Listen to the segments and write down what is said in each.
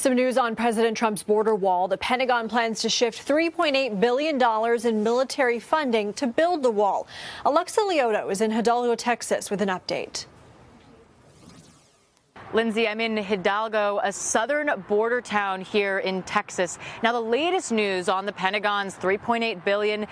Some news on President Trump's border wall. The Pentagon plans to shift $3.8 billion in military funding to build the wall. Alexa Liautaud is in Hidalgo, Texas, with an update. Lindsay, I'm in Hidalgo, a southern border town here in Texas. Now, the latest news on the Pentagon's $3.8 billion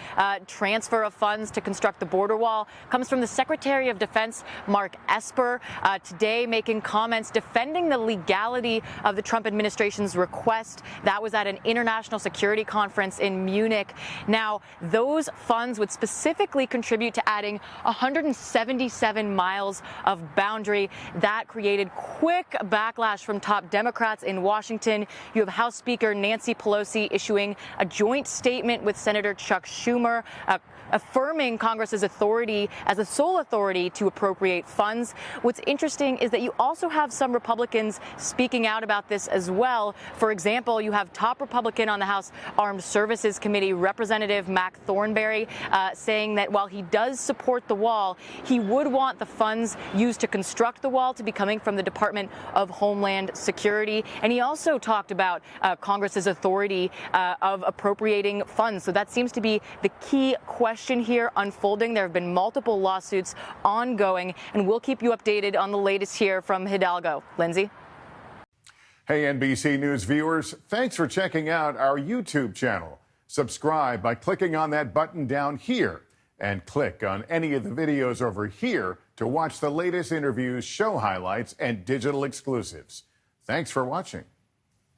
transfer of funds to construct the border wall comes from the Secretary of Defense, Mark Esper, today making comments defending the legality of the Trump administration's request. That was at an international security conference in Munich. Now, those funds would specifically contribute to adding 177 miles of boundary. That created quick backlash from top Democrats in Washington. You have House Speaker Nancy Pelosi issuing a joint statement with Senator Chuck Schumer, affirming Congress's authority as a sole authority to appropriate funds. What's interesting is that you also have some Republicans speaking out about this as well. For example, you have top Republican on the House Armed Services Committee, Representative Mac Thornberry, saying that while he does support the wall, he would want the funds used to construct the wall to be coming from the Department of Homeland Security. And he also talked about Congress's authority of appropriating funds. So that seems to be the key question here unfolding. There have been multiple lawsuits ongoing, and we'll keep you updated on the latest here from Hidalgo. Lindsay? Hey, NBC News viewers, thanks for checking out our YouTube channel. Subscribe by clicking on that button down here and click on any of the videos over here to watch the latest interviews, show highlights, and digital exclusives. Thanks for watching.